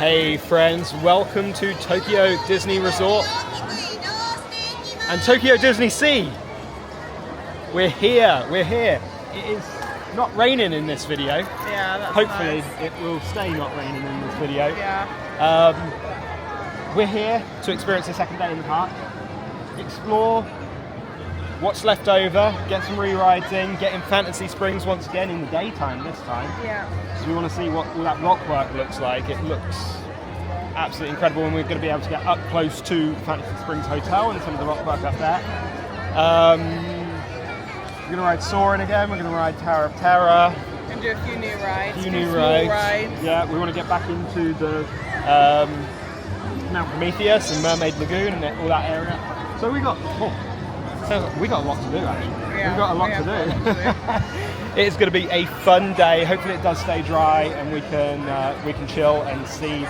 Hey friends, welcome to Tokyo Disney Resort and Tokyo DisneySea. We're here. It is not raining in this video. Yeah, that's Hopefully nice. it will stay not raining in this video. Yeah. We're here to experience the second day in the park, explore what's left over, get some re-rides in, get in Fantasy Springs once again in the daytime this time. Yeah. So we want to see what all that rock work looks like. It looks absolutely incredible, and we're going to be able to get up close to Fantasy Springs Hotel and some of the rock work up there. We're going to ride Soarin again, we're going to ride Tower of Terror. And do a few new rides. Rides. Yeah, we want to get back into the Mount Prometheus and Mermaid Lagoon and all that area. So we got a lot to do actually. Yeah, We've got a lot to do. It's going to be a fun day. Hopefully it does stay dry and we can chill and see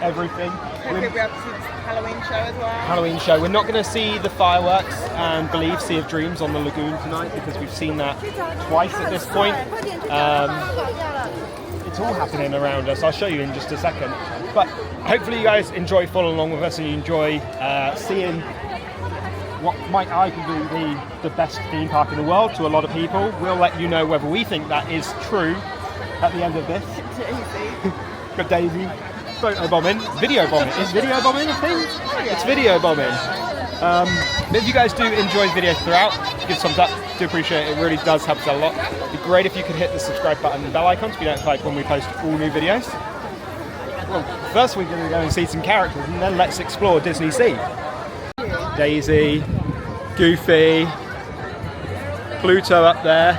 everything. Hopefully we'll be able to see the Halloween show as well. Halloween show. We're not going to see the fireworks and believe Sea of Dreams on the lagoon tonight because we've seen that twice at this point. It's all happening around us. I'll show you in just a second. But hopefully you guys enjoy following along with us and you enjoy seeing what might arguably be the best theme park in the world to a lot of people. We'll let you know whether we think that is true at the end of this. Got Daisy. Photo bombing. Video bombing. Is video bombing a thing? Yeah. It's video bombing. But if you guys do enjoy videos throughout, give a thumbs up. Do appreciate it. It really does help us out a lot. It'd be great if you could hit the subscribe button and bell icon to be notified when we post all new videos. Well, first we're going to go and see some characters and then let's explore DisneySea. Daisy, Goofy, Pluto up there.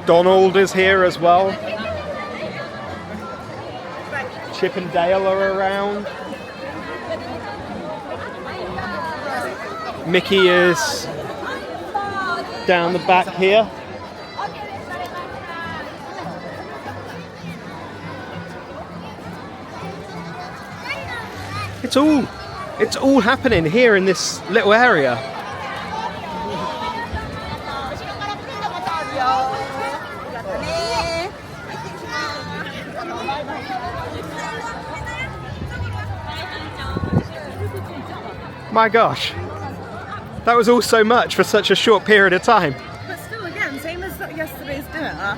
Donald is here as well. Chip and Dale are around. Mickey is down the back here. It's all happening here in this little area. My gosh, that was all so much for such a short period of time. But still, again, same as yesterday's dinner,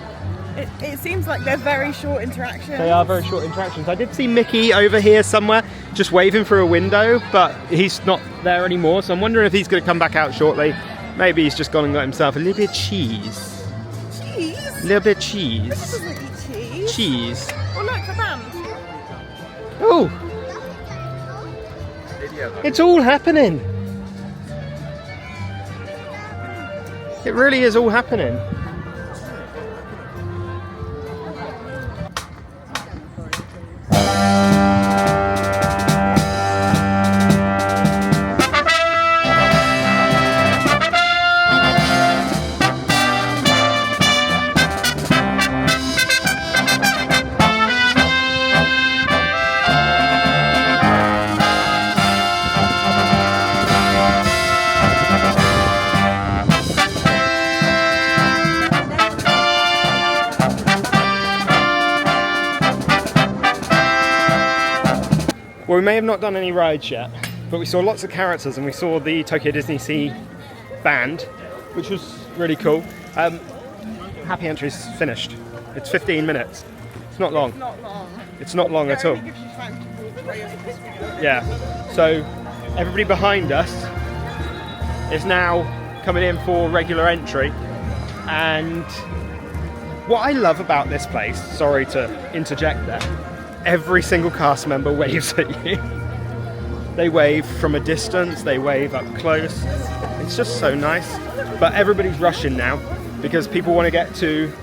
it seems like they're very short interactions. They are very short interactions. I did see Mickey over here somewhere, just waving through a window, but he's not there anymore, so I'm wondering if he's going to come back out shortly. Maybe he's just gone and got himself a little bit of cheese. Cheese? A little bit of cheese. This doesn't eat cheese. Cheese. Oh, look, the band. Oh! It's all happening. It really is all happening. Well, we may have not done any rides yet, but we saw lots of characters and we saw the Tokyo DisneySea band, which was really cool. Happy Entry's finished. It's 15 minutes. It's not long. It's not long. It's not long at all. It gives you time to walk through this video. Yeah. So everybody behind us is now coming in for regular entry. And what I love about this place, sorry to interject there, every single cast member waves at you. They wave from a distance, they wave up close. It's just so nice. But everybody's rushing now because people want to get to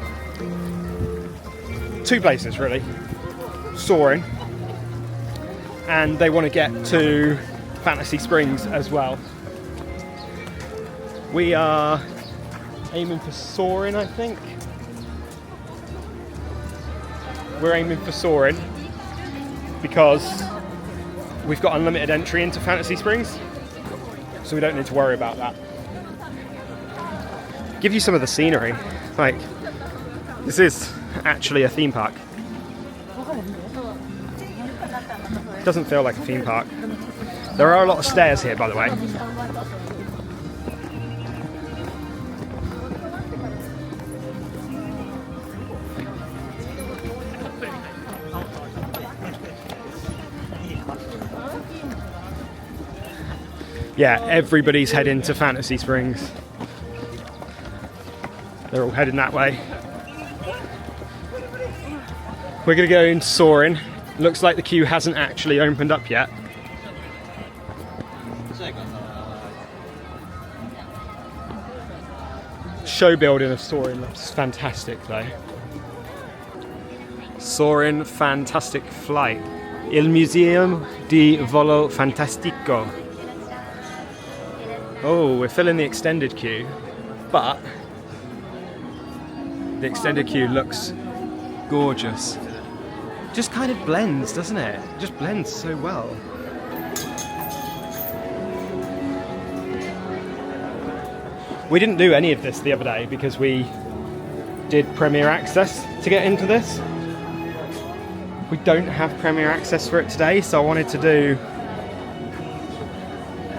two places really. Soarin', and they want to get to Fantasy Springs as well. We are aiming for Soarin', I think. We're aiming for Soarin' because we've got unlimited entry into Fantasy Springs, so we don't need to worry about that. Give you some of the scenery. Like, this is actually a theme park. Doesn't feel like a theme park. There are a lot of stairs here, by the way. Yeah, everybody's heading to Fantasy Springs. They're all heading that way. We're going to go into Soarin. Looks like the queue hasn't actually opened up yet. Show building of Soarin looks fantastic though. Soarin Fantastic Flight. Il Museum di Volo Fantastico. Oh, we're filling the extended queue, but the extended queue looks gorgeous. Just kind of blends, doesn't it? It just blends so well. We didn't do any of this the other day because we did Premier Access to get into this. We don't have Premier Access for it today, so I wanted to do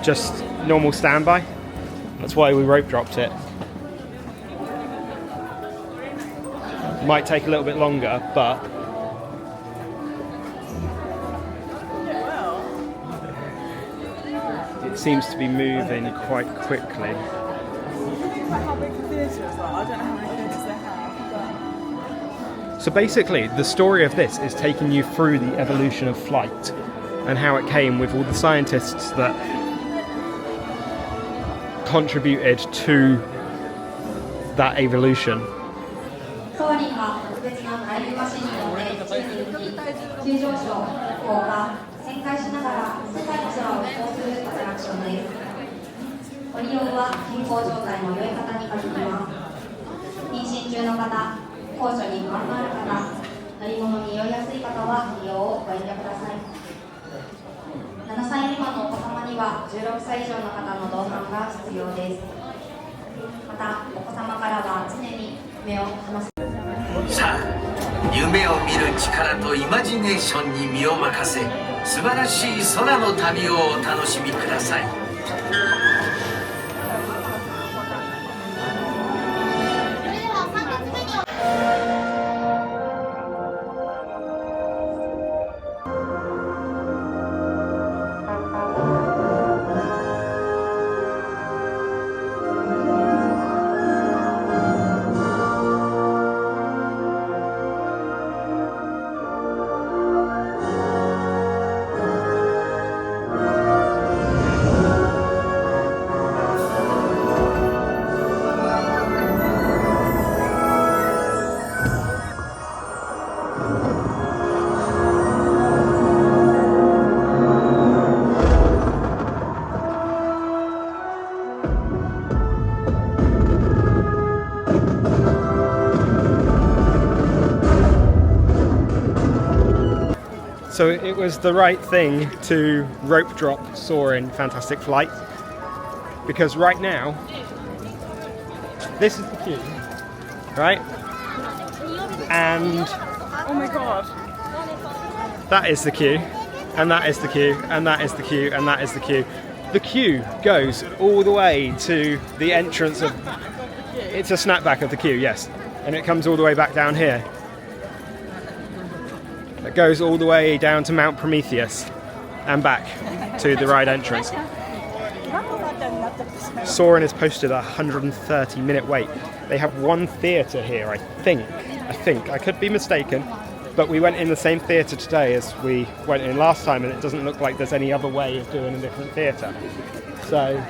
just normal standby. That's why we rope dropped it. Might take a little bit longer, but it seems to be moving quite quickly. How big the theatre is like? I don't know how many theatres they have. So basically, the story of this is taking you through the evolution of flight and how it came with all the scientists that contributed to that evolution. ソアリンは特別なタイムマシンに乗って地図に行き、急上昇、降下、旋回しながら世界の空を飛行するアトラクションです。ご利用は健康状態の良い方に限ります。妊娠中の方、高所に不安のある方、乗り物に酔いやすい方は利用をご遠慮ください。7歳未満のお子様には16歳以上の方の同伴が必要です。また、お子様からは常に目を離す。さあ、夢を見る力とイマジネーションに身を任せ、素晴らしい空の旅をお楽しみください。So it was the right thing to rope drop Soarin Fantastic Flight, because right now, this is the queue, right? And Oh my god. that is the queue, and that is the queue, and that is the queue, and that is the queue. The queue goes all the way to the entrance of... It's a snapback of the queue, yes. And it comes all the way back down here. It goes all the way down to Mount Prometheus and back to the ride entrance. Soarin is posted a 130-minute wait. They have one theatre here, I think. I could be mistaken, but we went in the same theatre today as we went in last time, and it doesn't look like there's any other way of doing a different theatre. So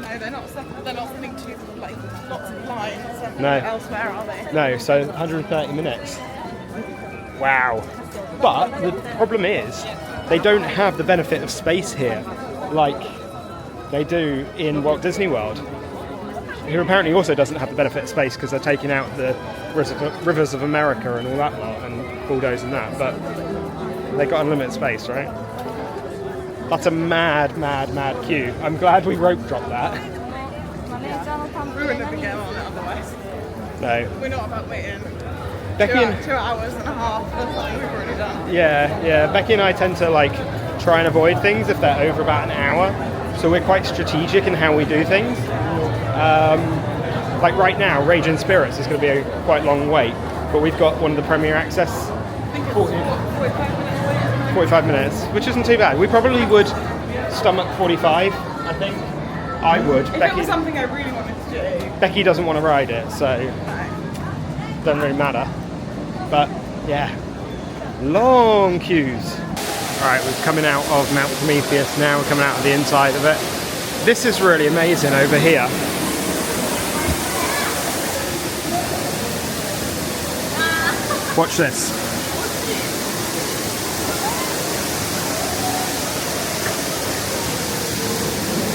No, they're not sending to like lots of lines No. elsewhere, are they? no, so 130 minutes. Wow. But the problem is, they don't have the benefit of space here, like they do in Walt Disney World, who apparently also doesn't have the benefit of space because they're taking out the rivers of America and all that lot and bulldozing that, but they got unlimited space, right? That's a mad queue. I'm glad we rope dropped that. We wouldn't have been getting on it otherwise. No. We're not about waiting Becky and 2 hours and a half for something we've already done. yeah, Becky and I tend to like try and avoid things if they're over about an hour. So we're quite strategic in how we do things. Like right now, Raging Spirits is going to be a quite long wait, but we've got one of the Premier Access 45 minutes, which isn't too bad. We probably would stomach 45, I think. I would. If it was something I really wanted to do. Becky doesn't want to ride it, so doesn't really matter. But yeah, long queues. Alright, we're coming out of Mount Prometheus now, we're coming out of the inside of it. This is really amazing over here. Watch this.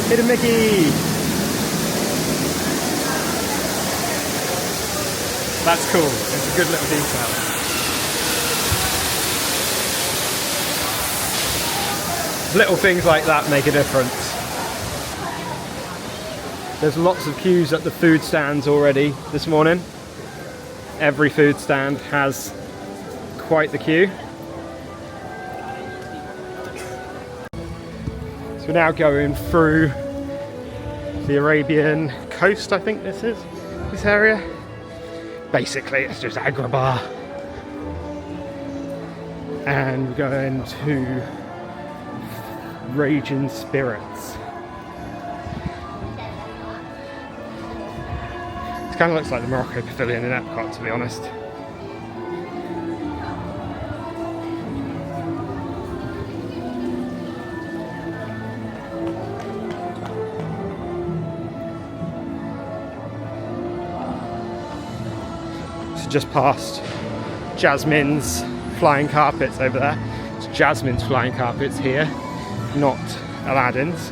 Hidden Mickey! That's cool, it's a good little detail. Little things like that make a difference. There's lots of queues at the food stands already this morning. Every food stand has quite the queue. So we're now going through the Arabian Coast, I think this is, this area. Basically it's just Agrabah. And we're going to Raging Spirits. It kind of looks like the Morocco Pavilion in Epcot, to be honest. So just past Jasmine's flying carpets over there. It's Jasmine's flying carpets here, not Aladdin's.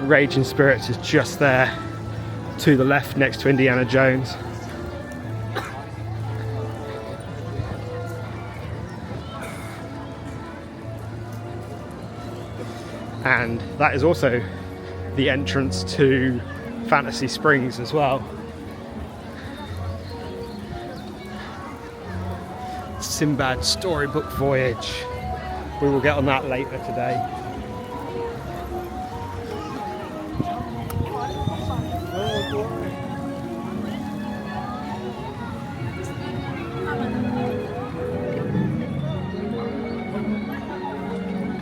Raging Spirits is just there to the left next to Indiana Jones. And that is also the entrance to Fantasy Springs as well. Sinbad Storybook Voyage. We will get on that later today.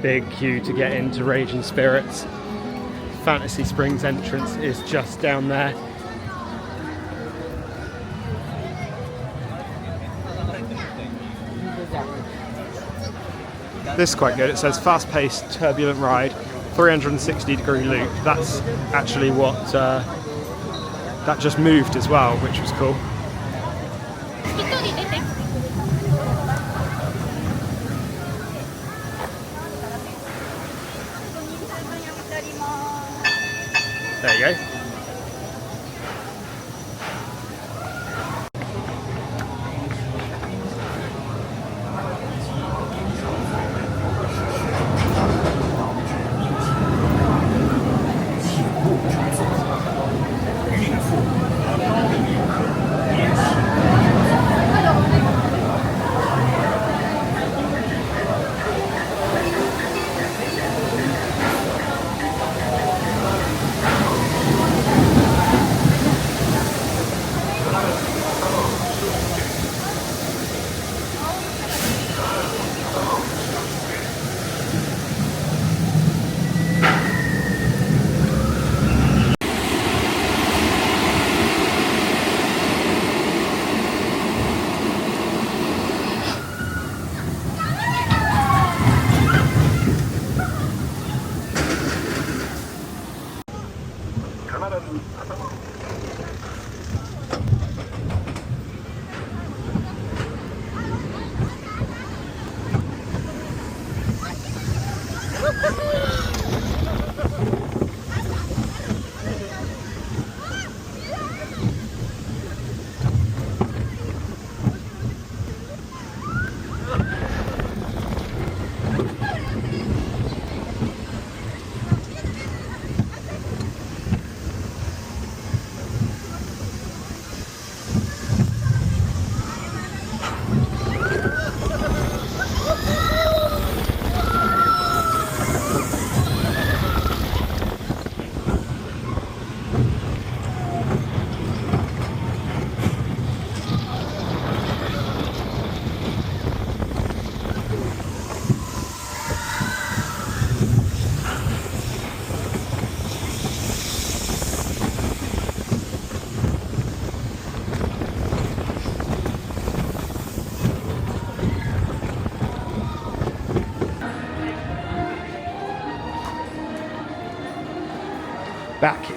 Big queue to get into Raging Spirits. Fantasy Springs entrance is just down there. This is quite good. It says fast-paced, turbulent ride, 360-degree loop. That's actually what that just moved as well, which was cool. There you go.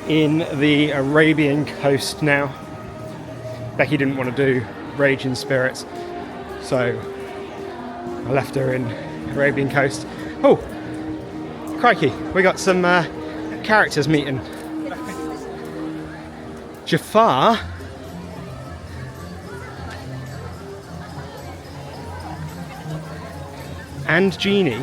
in the Arabian Coast now. Becky didn't want to do Raging Spirits, so I left her in Arabian Coast. Oh, crikey, we got some characters meeting. Jafar. And Genie.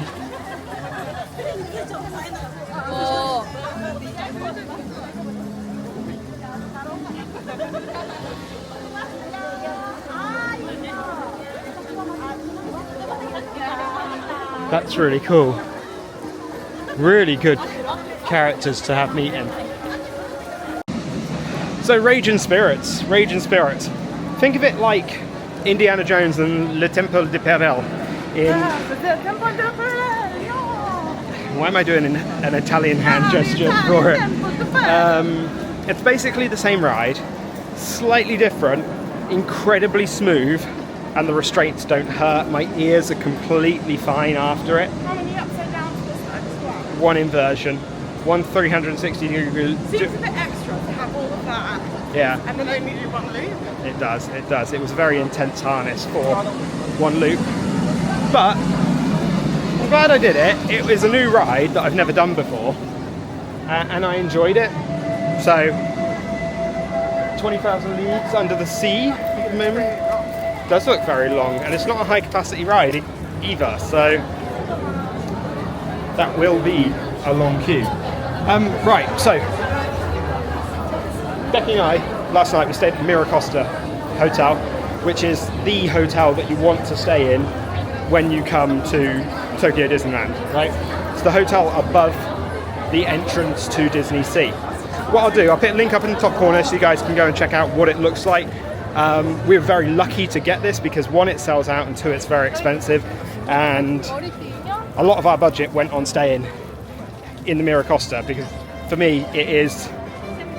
That's really cool. Really good characters to have meeting. So Raging Spirits. Think of it like Indiana Jones and Le Temple de Perel. Why am I doing an Italian hand gesture for it? It's basically the same ride, slightly different, incredibly smooth, and the restraints don't hurt. My ears are completely fine after it. How many upside down to this side as well? One inversion, one 360 degree. Seems a bit extra to have all of that. Yeah. And then only do one loop. It does. It was a very intense harness for one loop. But I'm glad I did it. It was a new ride that I've never done before. And I enjoyed it. So, 20,000 leagues under the sea at the moment. It does look very long. And it's not a high capacity ride either. So, that will be a long queue. Right, so Becky and I, last night we stayed at Mira Costa Hotel, which is the hotel that you want to stay in when you come to Tokyo Disneyland, right? It's the hotel above the entrance to DisneySea. What I'll do, I'll put a link up in the top corner so you guys can go and check out what it looks like. We're very lucky to get this because one, it sells out, and two, it's very expensive. And a lot of our budget went on staying in the Mira Costa because for me it is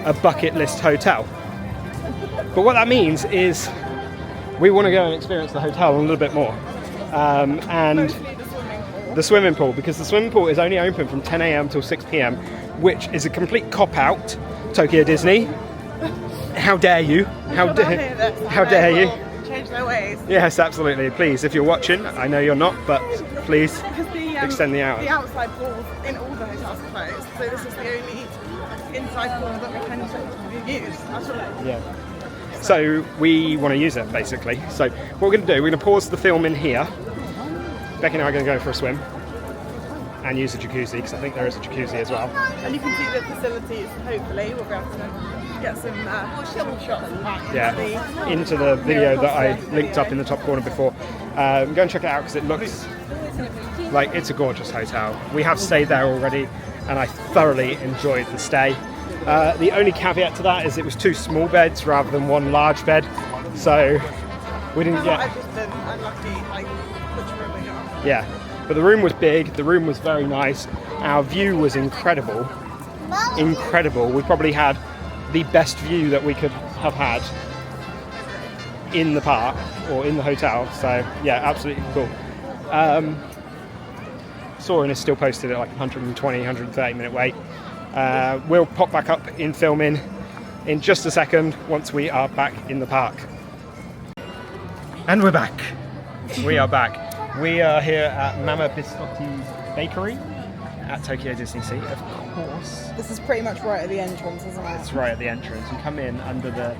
a bucket list hotel. But what that means is we want to go and experience the hotel a little bit more. And the swimming pool, because the swimming pool is only open from 10 a.m. till 6 p.m, which is a complete cop-out. Tokyo Disney, how dare you? How dare you? Change their ways. Yes, absolutely. Please, if you're watching, I know you're not, but please extend the hours. The outside pools in all the hotels are closed, so this is the only inside pool that we can use. Absolutely. Yeah. So we want to use it basically. So what we're going to do, we're going to pause the film in here. Becky and I are going to go for a swim and use the jacuzzi because I think there is a jacuzzi as well. And you can see the facilities. Hopefully, we'll be able to get some shots of that into the video that I linked up in the top corner before. Go and check it out because it looks like it's a gorgeous hotel. We have stayed there already, and I thoroughly enjoyed the stay. The only caveat to that is it was 2 small beds rather than 1 large bed, so we didn't get. I've just been unlucky, like which room we got. Yeah, but the room was big. The room was very nice. Our view was incredible. We probably had the best view that we could have had in the park or in the hotel. So yeah, absolutely cool. Soarin is still posted at like 120, 130 minute wait. We'll pop back up in filming in just a second once we are back in the park. And we're back. We are back. We are here at Mama Biscotti's Bakery at Tokyo DisneySea, of course. This is pretty much right at the entrance, isn't it? It's right at the entrance. You come in under the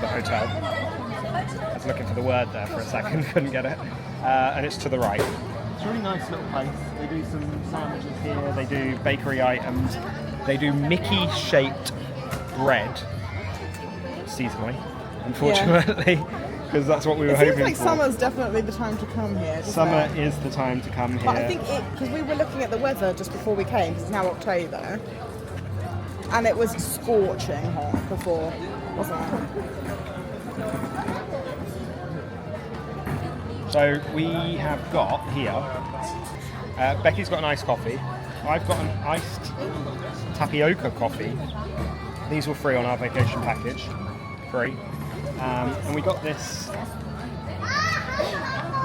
hotel. I was looking for the word there for a second, couldn't get it. And it's to the right. It's a really nice little place. They do some sandwiches here, they do bakery items, they do Mickey-shaped bread, seasonally, unfortunately, because that's what we were hoping for. It seems like summer's definitely the time to come here. Summer is the time to come here. But I think because we were looking at the weather just before we came, because it's now October, and it was scorching hot before, wasn't it? So we have got here, Becky's got an iced coffee, I've got an iced tapioca coffee. These were free on our vacation package, free. And we got this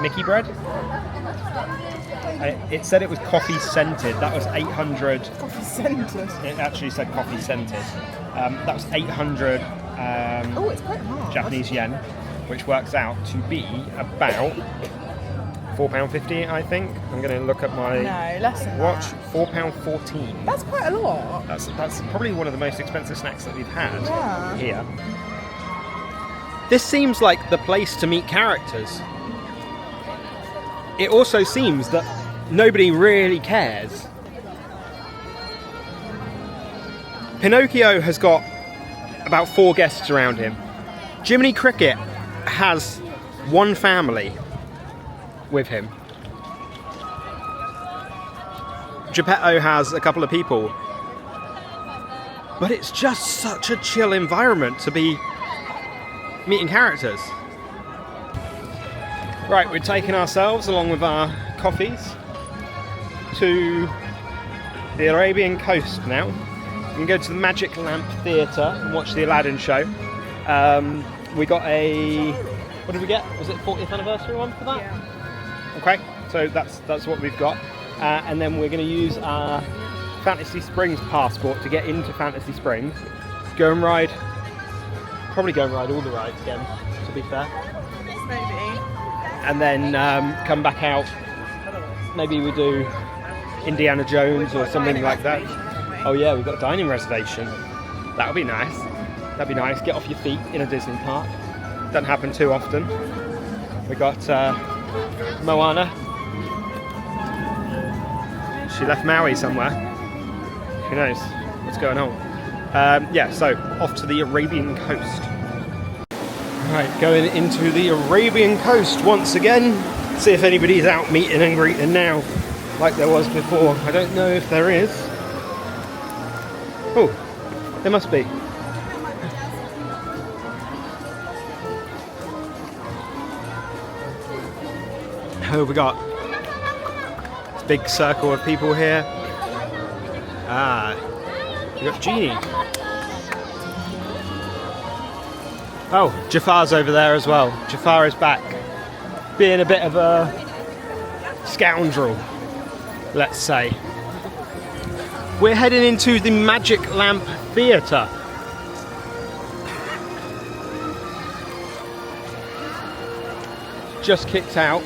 Mickey bread. It said it was coffee scented. That was 800. Coffee scented. It actually said coffee scented. That was 800 Oh, it's quite hard. Japanese yen, which works out to be about £4.50, I think. I'm going to look at my No, less than watch. that. £4.14. That's quite a lot. That's probably one of the most expensive snacks that we've had here. This seems like the place to meet characters. It also seems that nobody really cares. Pinocchio has got about 4 guests around him. Jiminy Cricket has 1 family with him. Geppetto has a couple of people. But it's just such a chill environment to be meeting characters. Right, we're taking ourselves, along with our coffees, to the Arabian Coast now. We can go to the Magic Lamp Theatre and watch the Aladdin show. We got a... what did we get? Was it 40th anniversary one for that? Yeah. Okay, so that's what we've got. And then we're going to use our Fantasy Springs passport to get into Fantasy Springs. Go and ride... probably go and ride all the rides again, to be fair. Maybe. And then come back out. Maybe we do Indiana Jones or something like that. Oh yeah, we've got a dining reservation. That'll be nice. That'd be nice. Get off your feet in a Disney park. Doesn't happen too often. We got Moana. She left Maui somewhere. Who knows what's going on? Yeah, so off to the Arabian Coast. Right, going into the Arabian Coast once again. See if anybody's out meeting and greeting now, like there was before. I don't know if there is. Oh, there must be. Who have we got? It's a big circle of people here. We got Genie. Oh, Jafar's over there as well. Jafar is back. Being a bit of a scoundrel, let's say. We're heading into the Magic Lamp Theatre. Just kicked out.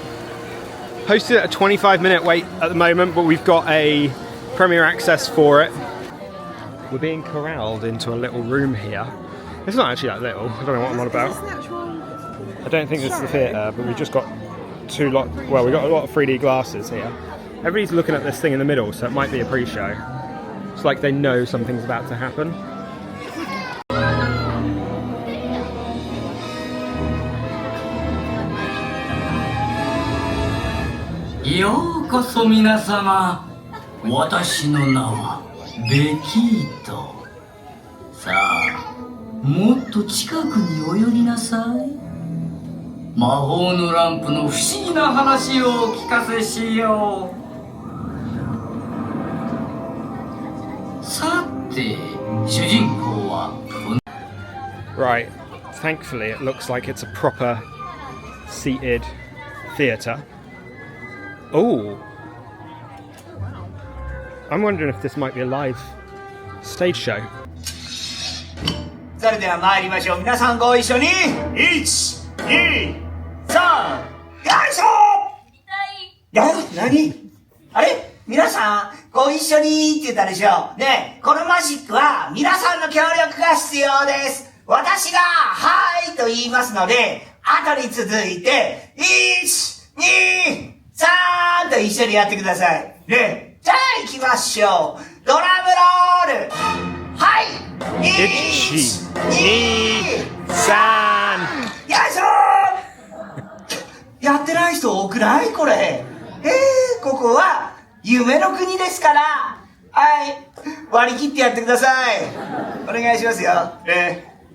Posted at a 25-minute wait at the moment, but we've got a premiere access for it. We're being corralled into a little room here. It's not actually that little. I don't know what I'm on about. I don't think this is the theatre, but we've just got we got a lot of 3D glasses here. Everybody's looking at this thing in the middle, so it might be a pre-show. It's like they know something's about to happen. Yokoso minasama. Watashi no na wa Bekito. Saあ、もっと近くに泳ぎなさい。魔法のランプの不思議な話をお聞かせしよう。さて、主人公はRight, thankfully it looks like it's a proper seated theatre. Oh, I'm wondering if this might be a live stage show. それでは参りましょう。皆さんご一緒に。1、2、3、よいしょ。何？あれ？皆さんご一緒にって言ったでしょ。ねえ、このマジックは皆さんの協力が必要です。私がはいと言いますので、後に続いて、1、2、3と一緒にやってください。ねえ、じゃあ行きましょう。ドラムロール。はい。1、2、3。よいしょー。やってない人多くない？これ。ここは夢の国ですから。はい。割り切ってやってください。お願いしますよ。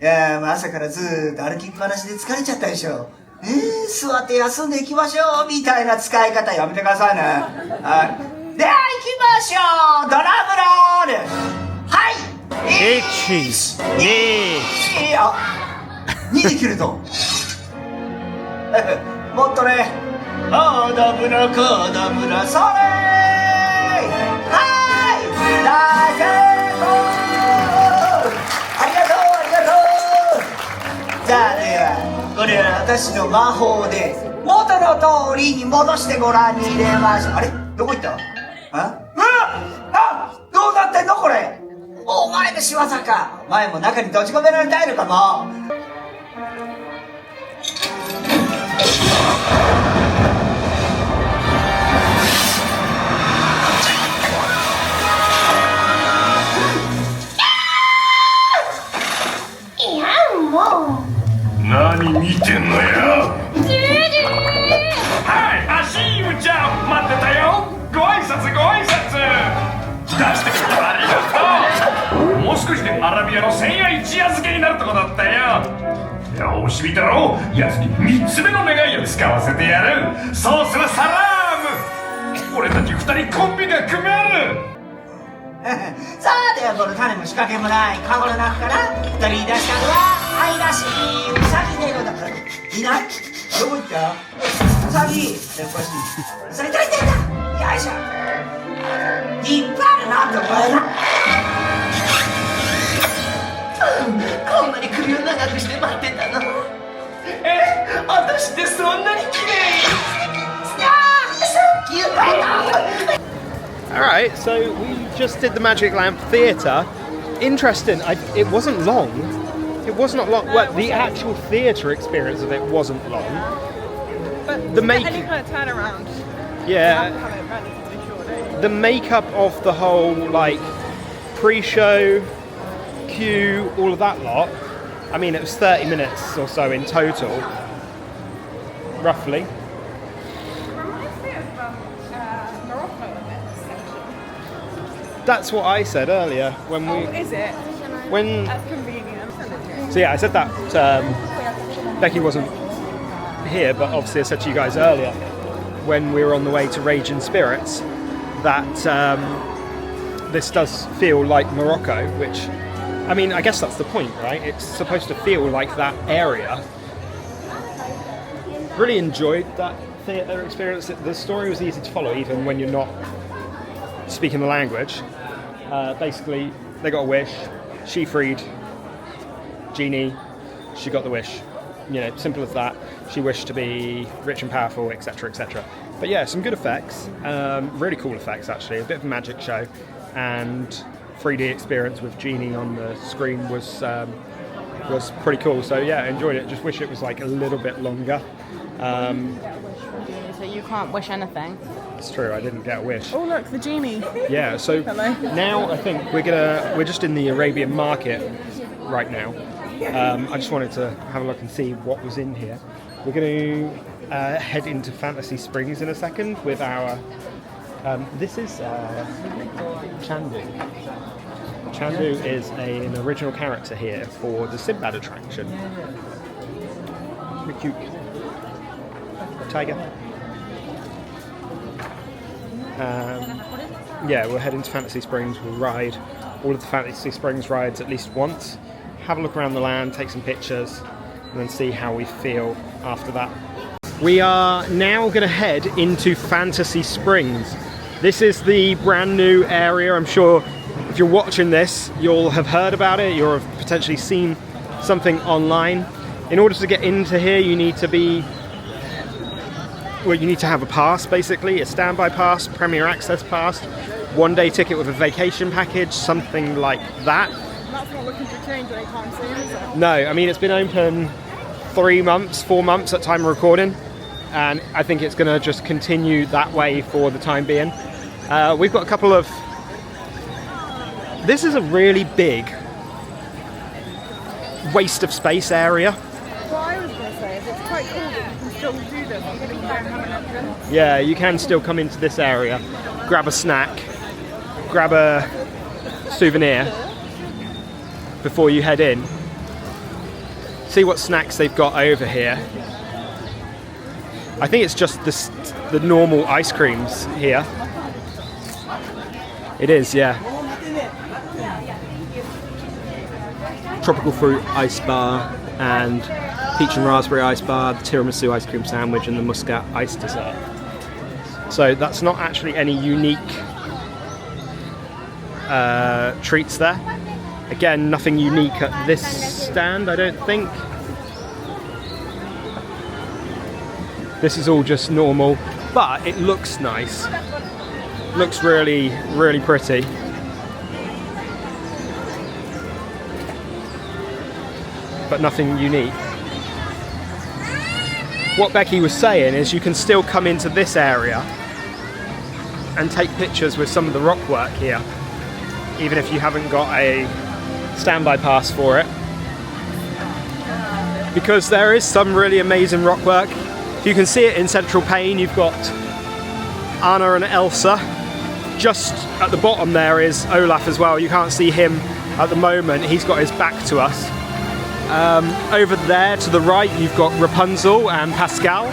いやー、朝からずーっと歩きっぱなしで疲れちゃったでしょ。座って休んでいきましょうみたいな使い方やめてくださいね。はい。では行きましょう。ドラムロール。はい。1、2。2で切ると。もっとね、子供の子供のそれはい大成功ありがとうありがとうじゃあではこれは私の魔法で元の通りに戻してご覧に入れましょうあれどこ行ったどうなってんのこれお前の仕業かお前も中に閉じ込められたいのかも何見てんのよはいアシームちゃん待ってたよご挨拶ご挨拶出してくれてありがとうもう少しでアラビアの千夜一夜漬けになるとこだったよよし見たろやつに3つ目の願いを使わせてやるそうするサラーム俺たち2人コンビが組めるさあではこの種も仕掛けもないカゴの中から取り出したのは愛らしいウサギのようだからいないどこ行ったウサギやっぱしそれ取りたいんだよいしょ引っ張るなってお前なこんなに首を長くして待ってたの私ってそんなに綺麗サンキューバイトAlright, so we just did the Magic Lamp Theatre. Interesting, it wasn't long. It was not long. Well, the actual theatre experience of it wasn't long. But any kind of turnaround. Yeah. The makeup of the whole, like, pre-show, queue, all of that lot. I mean, it was 30 minutes or so in total, roughly. That's what I said earlier when we. Is it? When. That's convenient. So yeah, I said that Becky wasn't here, but obviously I said to you guys earlier when we were on the way to Raging Spirits that this does feel like Morocco, which, I mean, I guess that's the point, right? It's supposed to feel like that area. Really enjoyed that theatre experience. The story was easy to follow, even when you're not speaking the language. Basically, they got a wish. She freed Genie. She got the wish. You know, simple as that. She wished to be rich and powerful, etc., etc. But yeah, some good effects. Really cool effects, actually. A bit of a magic show, and 3D experience with Genie on the screen was pretty cool. So yeah, I enjoyed it. Just wish it was like a little bit longer. So you can't wish anything. It's true, I didn't get a wish. Oh look, the genie. Yeah, so Hello. Now I think we're just in the Arabian market right now. I just wanted to have a look and see what was in here. We're going to head into Fantasy Springs in a second with our. This is Chandu. Chandu is an original character here for the Sinbad attraction. Very cute. Tiger. Yeah, we'll head into Fantasy Springs. We'll ride all of the Fantasy Springs rides at least once. Have a look around the land, take some pictures, and then see how we feel after that. We are now going to head into Fantasy Springs. This is the brand new area. I'm sure if you're watching this, you'll have heard about it. You'll have potentially seen something online. In order to get into here, you need to be... Well, you need to have a pass, basically, a standby pass, premier access pass, one-day ticket with a vacation package, something like that. That's not looking to change anytime soon, is it? No, I mean, it's been open 4 months at time of recording, and I think it's going to just continue that way for the time being. We've got a couple of... This is a really big waste of space area. What I was going to say is it's quite cool that you can still do this, even if you don't have an entrance. Yeah, you can still come into this area, grab a snack, grab a souvenir before you head in. See what snacks they've got over here. I think it's just the normal ice creams here. It is, yeah. Tropical fruit ice bar and peach and raspberry ice bar, the tiramisu ice cream sandwich, and the muscat ice dessert. So that's not actually any unique treats there. Again, nothing unique at this stand, I don't think. This is all just normal, but it looks nice. Looks really, really pretty. But nothing unique. What Becky was saying is you can still come into this area and take pictures with some of the rock work here, even if you haven't got a standby pass for it. Because there is some really amazing rock work. You can see it in Central Pane. You've got Anna and Elsa. Just at the bottom there is Olaf as well. You can't see him at the moment. He's got his back to us. Over there to the right you've got Rapunzel and Pascal,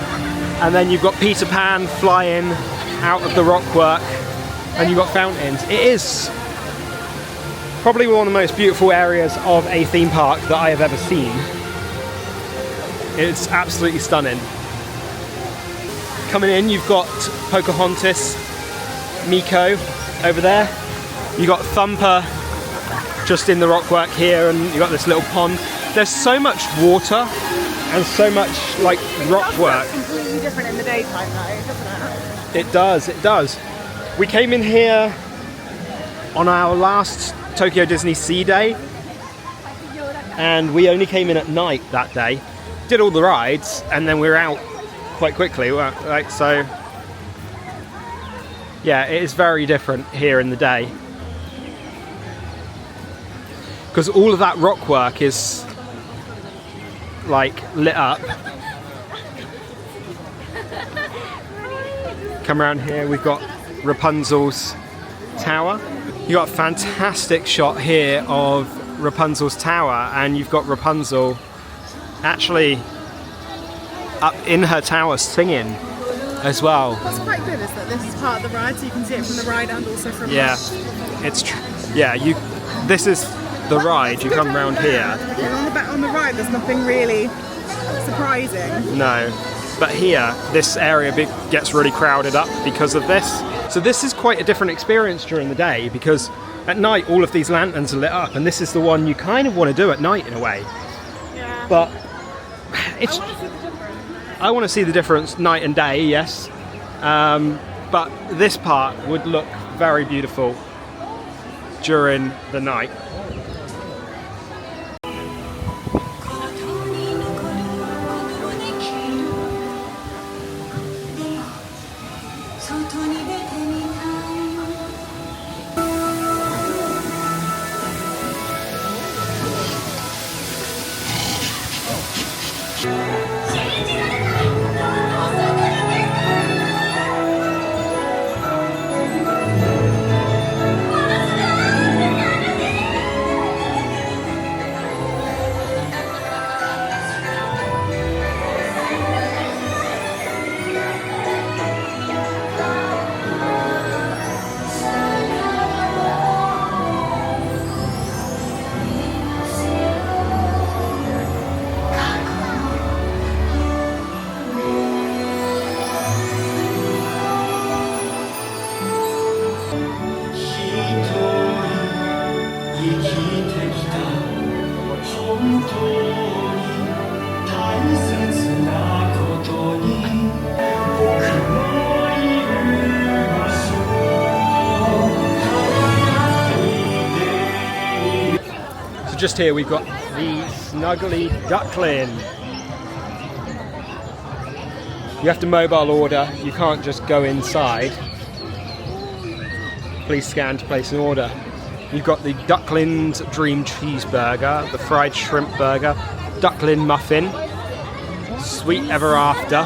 and then you've got Peter Pan flying out of the rockwork, and you've got fountains. It is probably one of the most beautiful areas of a theme park that I have ever seen. It's absolutely stunning. Coming in you've got Pocahontas, Miko over there. You've got Thumper just in the rockwork here, and you've got this little pond. There's so much water and so much like rock work. It's completely different in the daytime though, doesn't it? It does, it does. We came in here on our last Tokyo DisneySea day, and we only came in at night that day. Did all the rides, and then we were out quite quickly. Right, so yeah, it is very different here in the day, because all of that rock work is like lit up. Come around here, we've got Rapunzel's tower. You got a fantastic shot here of Rapunzel's tower, and you've got Rapunzel actually up in her tower singing as well. What's quite good is that this is part of the ride, so you can see it from the ride and also from it's true. Yeah, this is the ride. You come round here. On the ride there's nothing really surprising. No, but here this area gets really crowded up because of this. So this is quite a different experience during the day, because at night all of these lanterns are lit up, and this is the one you kind of want to do at night in a way. Yeah. But I want to see the difference night and day, yes. But this part would look very beautiful during the night. Just here we've got the Snuggly Duckling. You have to mobile order, you can't just go inside. Please scan to place an order. You've got the Duckling's Dream Cheeseburger, the Fried Shrimp Burger, Duckling Muffin, Sweet Ever After,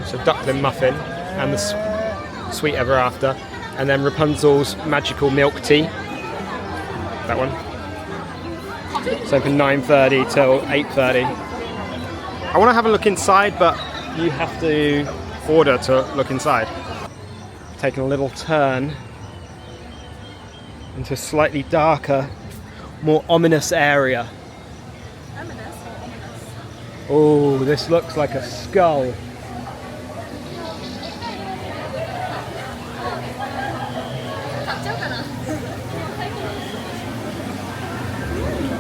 so Duckling Muffin, and the Sweet Ever After, and then Rapunzel's Magical Milk Tea, that one. It's open 9:30 till 8:30. I want to have a look inside, but you have to order to look inside. Taking a little turn into a slightly darker, more ominous area. Oh, this looks like a skull.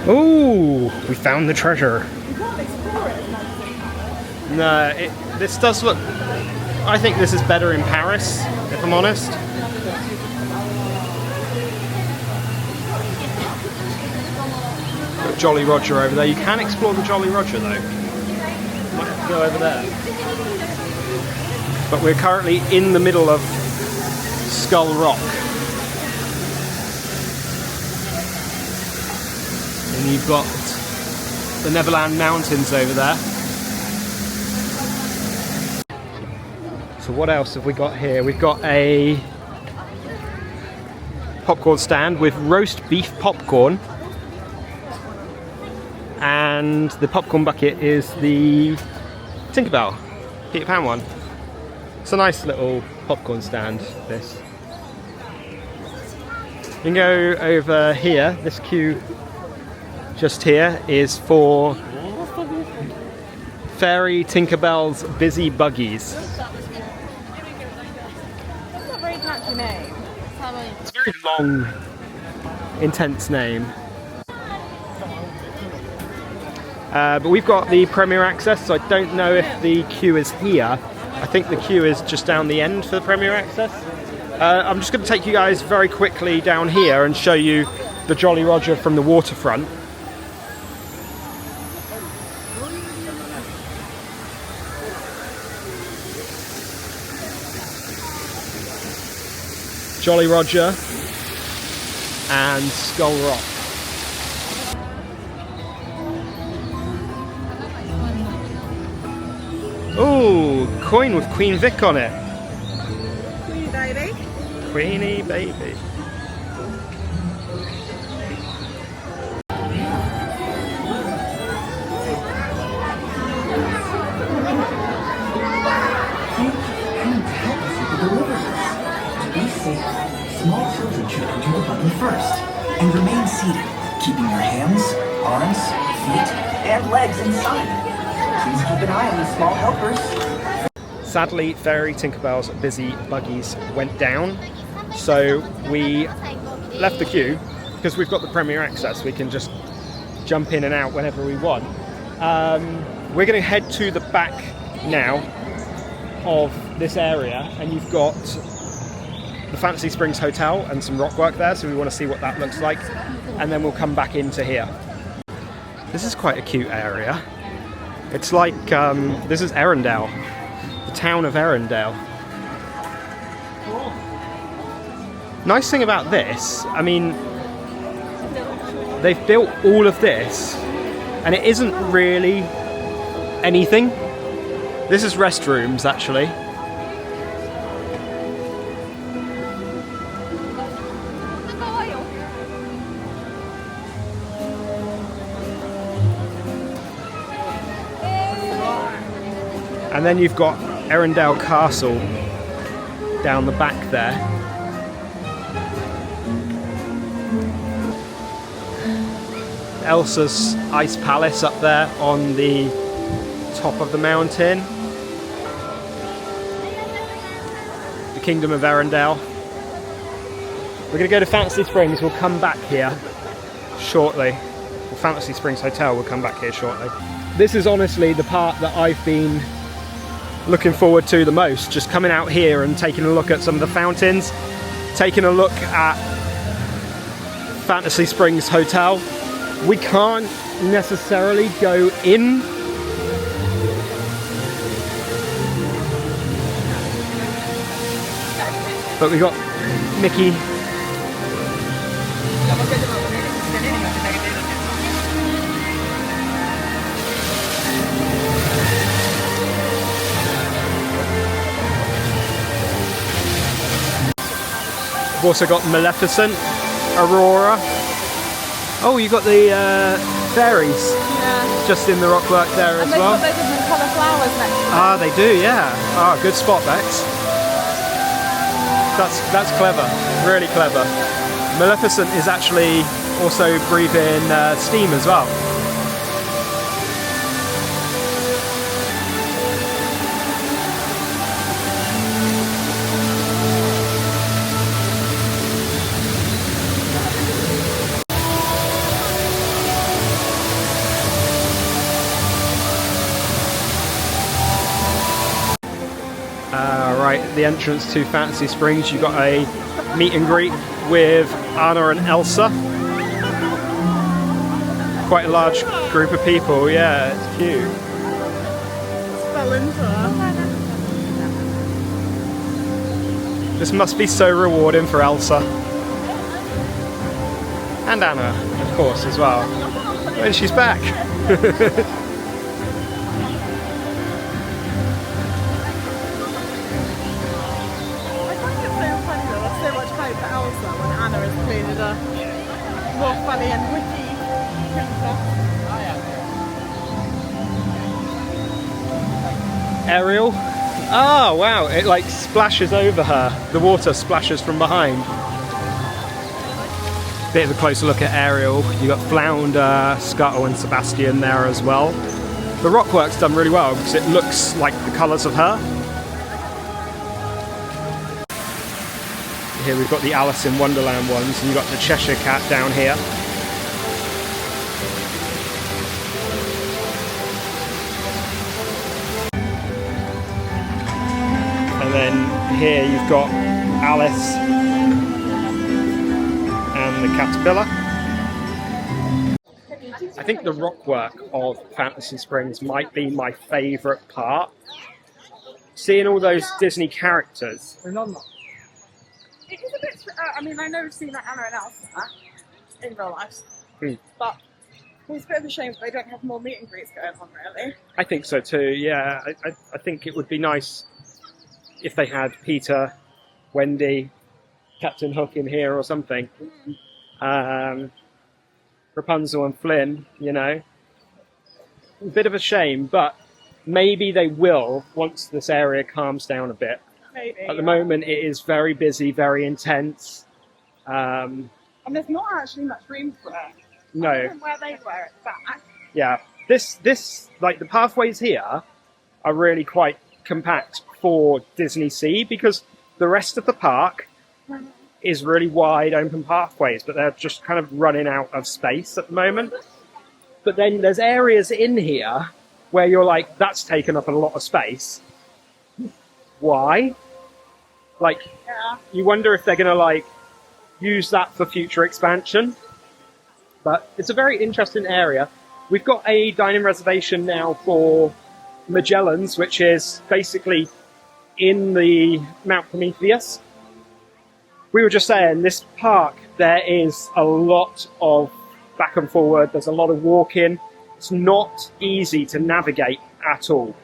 Oh, we found the treasure. No, this does look... I think this is better in Paris, if I'm honest. Got Jolly Roger over there. You can explore the Jolly Roger though. Might have to go over there. But we're currently in the middle of Skull Rock. And you've got the Neverland Mountains over there. So what else have we got here? We've got a popcorn stand with roast beef popcorn. And the popcorn bucket is the Tinkerbell, Peter Pan one. It's a nice little popcorn stand, this. You can go over here. This queue just here is for Fairy Tinkerbell's Busy Buggies. That's not a very catchy name. It's a very long, intense name. But we've got the Premier Access, so I don't know if the queue is here. I think the queue is just down the end for the Premier Access. I'm just going to take you guys very quickly down here and show you the Jolly Roger from the waterfront. Jolly Roger and Skull Rock. Ooh, coin with Queen Vic on it. Queenie baby. Queenie baby. Small children should enter the buggy first and remain seated, keeping your hands, arms, feet, and legs inside. Please keep an eye on the small helpers. Sadly, Fairy Tinkerbell's Busy Buggies went down, so we left the queue because we've got the Premier Access. We can just jump in and out whenever we want. We're going to head to the back now of this area, and you've got the Fantasy Springs Hotel and some rock work there, so we want to see what that looks like, and then we'll come back into here. This is quite a cute area. It's like, this is Arendelle, the town of Arendelle. Nice thing about this, I mean, they've built all of this, and it isn't really anything. This is restrooms, actually. And then you've got Arendelle Castle down the back there. Elsa's Ice Palace up there on the top of the mountain. The Kingdom of Arendelle. We're going to go to Fantasy Springs. We'll come back here shortly. Well, Fantasy Springs Hotel, we'll come back here shortly. This is honestly the part that I've been looking forward to the most, just coming out here and taking a look at some of the fountains, taking a look at Fantasy Springs Hotel. We can't necessarily go in, but we got Mickey. We've also got Maleficent, Aurora. Oh, you got the fairies just in the rockwork there as well. And they've got those different colour flowers next to them. Ah, they do, yeah. Ah, good spot, Bex. That's clever, really clever. Maleficent is actually also breathing steam as well. at the entrance to Fantasy Springs, you've got a meet and greet with Anna and Elsa. Quite a large group of people, yeah, it's cute. Fell into her. This must be so rewarding for Elsa. And Anna, of course, as well. And she's back. Elsa when Anna is clearly the more funny and witty princess. Ariel. Oh wow, it like splashes over her. The water splashes from behind. Bit of a closer look at Ariel. You got Flounder, Scuttle and Sebastian there as well. The rockwork's done really well because it looks like the colours of her. Here we've got the Alice in Wonderland ones, and you've got the Cheshire Cat down here. And then here you've got Alice and the Caterpillar. I think the rockwork of Fantasy Springs might be my favourite part. Seeing all those Disney characters. It is a bit. I mean, I know we've seen that Anna and Elsa in real life, but it's a bit of a shame that they don't have more meet and greets going on, really. I think so too. Yeah, I think it would be nice if they had Peter, Wendy, Captain Hook in here or something. Rapunzel and Flynn, you know. A bit of a shame, but maybe they will once this area calms down a bit. Maybe. At the moment, it is very busy, very intense. And there's not actually much room for it. No. Other than where they were at the back. Yeah. This, like the pathways here are really quite compact for DisneySea because the rest of the park is really wide open pathways, but they're just kind of running out of space at the moment. But then there's areas in here where you're like, that's taken up a lot of space. Why? Like, Yeah. you wonder if they're going to like use that for future expansion. But it's a very interesting area. We've got a dining reservation now for Magellan's, which is basically in the Mount Prometheus. We were just saying, this park, there is a lot of back and forward. There's a lot of walking. It's not easy to navigate at all.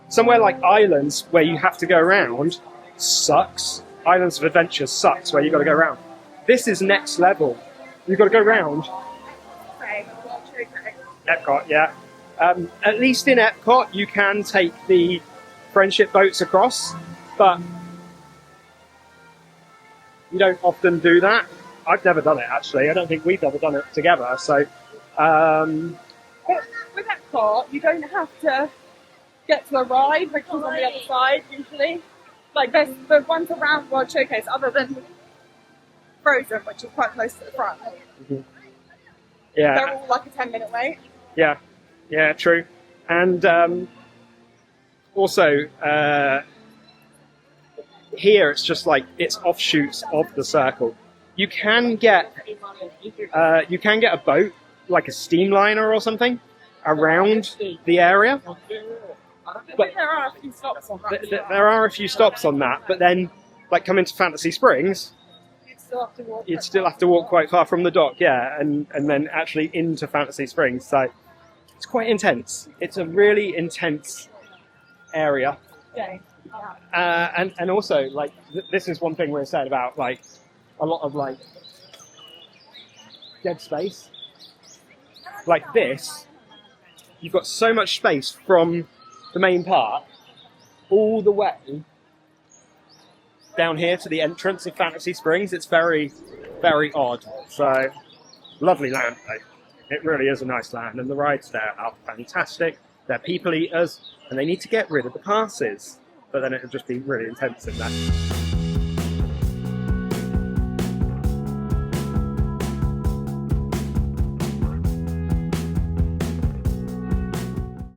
Somewhere like Islands, where you have to go around, sucks. Islands of Adventure sucks, where you've got to go around. This is next level. You've got to go around. Epcot, yeah. At least in Epcot, you can take the friendship boats across, but you don't often do that. I've never done it, actually. I don't think we've ever done it together, so... But with Epcot, you don't have to get to the ride, which is on the other side, usually. Like, there's the ones around World Showcase, other than Frozen, which is quite close to the front. Yeah. They're all like a 10-minute wait. Yeah, yeah, true. And also, here it's just like, it's offshoots of the circle. You can get a boat, like a steamliner or something, around the area. But there are a few stops on that. there are a few stops on that, but then, like coming to Fantasy Springs, you'd still have to walk quite far from the dock, yeah, and then actually into Fantasy Springs. So it's quite intense. It's a really intense area. Yeah. And also, like, this is one thing we're saying about, like, a lot of, like, dead space. Like this, you've got so much space from the main park all the way down here to the entrance of Fantasy Springs. It's very, very odd. So, lovely land, though. It really is a nice land, and the rides there are fantastic. They're people eaters, and they need to get rid of the passes. But then it would just be really intense in there.